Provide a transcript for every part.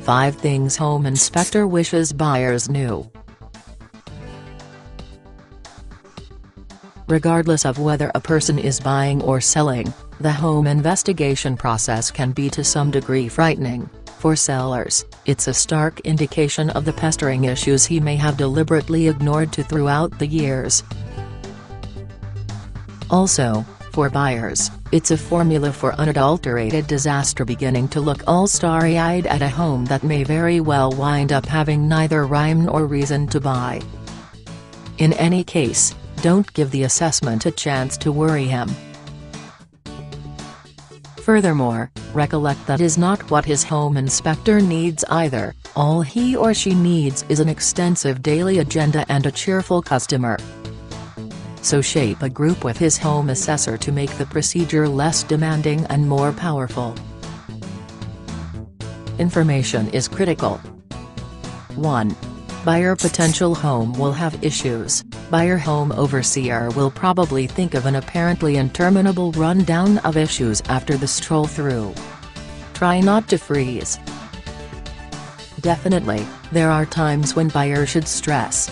5 things home inspector wishes buyers knew. Regardless of whether a person is buying or selling, the home investigation process can be to some degree frightening. For sellers, it's a stark indication of the pestering issues he may have deliberately ignored throughout the years. Also, for buyers, it's a formula for unadulterated disaster, beginning to look all starry-eyed at a home that may very well wind up having neither rhyme nor reason to buy. In any case, don't give the assessment a chance to worry him. Furthermore, recollect that is not what his home inspector needs either. All he or she needs is an extensive daily agenda and a cheerful customer. So shape a group with his home assessor to make the procedure less demanding and more powerful. Information is critical. 1. Buyer potential home will have issues. Buyer home overseer will probably think of an apparently interminable rundown of issues after the stroll through. Try not to freeze. Definitely, there are times when buyer should stress.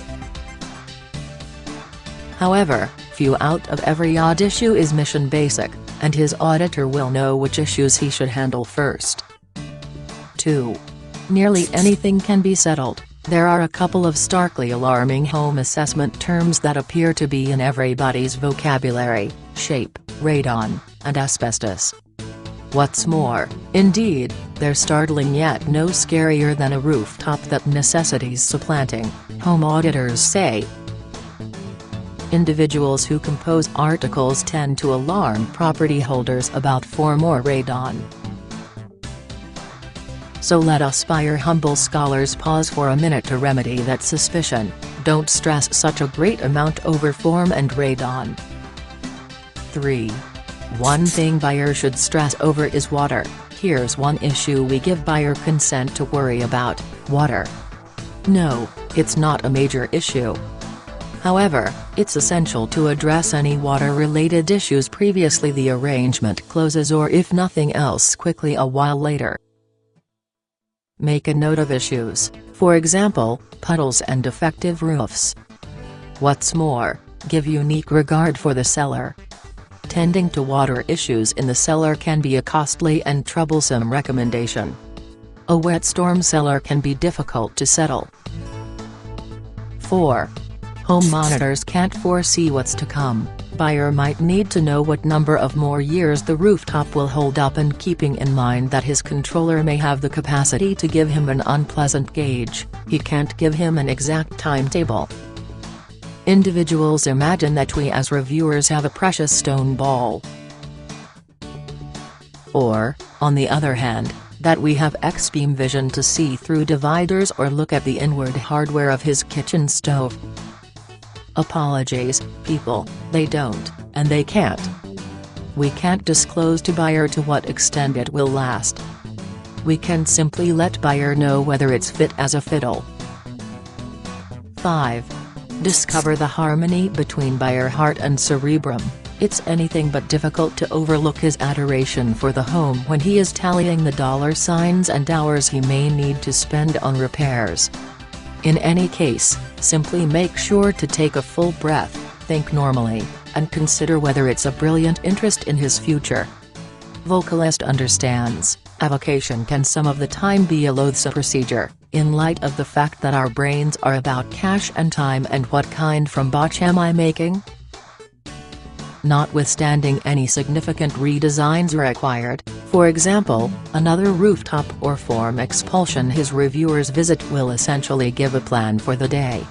However, few out of every odd issue is mission basic, and his auditor will know which issues he should handle first. 2. Nearly anything can be settled. There are a couple of starkly alarming home assessment terms that appear to be in everybody's vocabulary: shape, radon, and asbestos. What's more, indeed, they're startling yet no scarier than a rooftop that necessitates supplanting, home auditors say. Individuals who compose articles tend to alarm property holders about 4 more radon. So let us buyer humble scholars pause for a minute to remedy that suspicion. Don't stress such a great amount over form and radon. 3. One thing buyer should stress over is water. Here's one issue we give buyer consent to worry about: water. No, it's not a major issue. However, it's essential to address any water-related issues previously the arrangement closes, or if nothing else quickly a while later. Make a note of issues, for example, puddles and defective roofs. What's more, give unique regard for the cellar. Tending to water issues in the cellar can be a costly and troublesome recommendation. A wet storm cellar can be difficult to settle. 4. Home monitors can't foresee what's to come. Buyer might need to know what number of more years the rooftop will hold up, and keeping in mind that his controller may have the capacity to give him an unpleasant gauge, he can't give him an exact timetable. Individuals imagine that we as reviewers have a precious stone ball. Or, on the other hand, that we have X-beam vision to see through dividers or look at the inward hardware of his kitchen stove. Apologies, people, they don't, and they can't. We can't disclose to buyer to what extent it will last. We can simply let buyer know whether it's fit as a fiddle. 5. Discover the harmony between buyer heart and cerebrum. It's anything but difficult to overlook his adoration for the home when he is tallying the dollar signs and hours he may need to spend on repairs. In any case, simply make sure to take a full breath, think normally, and consider whether it's a brilliant interest in his future. Vocalist understands, avocation can some of the time be a loathsome procedure, in light of the fact that our brains are about cash and time. And what kind from botch am I making? Notwithstanding any significant redesigns required, for example, another rooftop or form expulsion, his reviewer's visit will essentially give a plan for the day.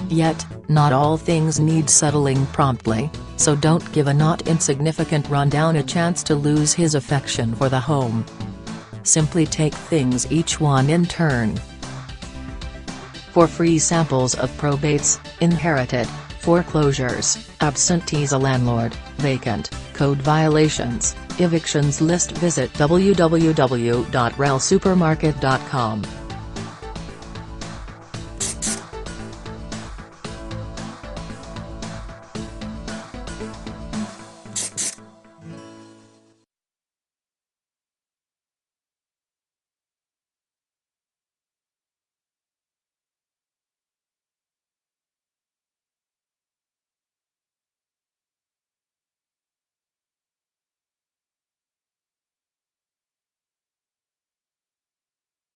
Yet, not all things need settling promptly, so don't give a not insignificant rundown a chance to lose his affection for the home. Simply take things each one in turn. For free samples of probates, inherited, foreclosures, absentees, a landlord, vacant, code violations, evictions list, visit www.relsupermarket.com.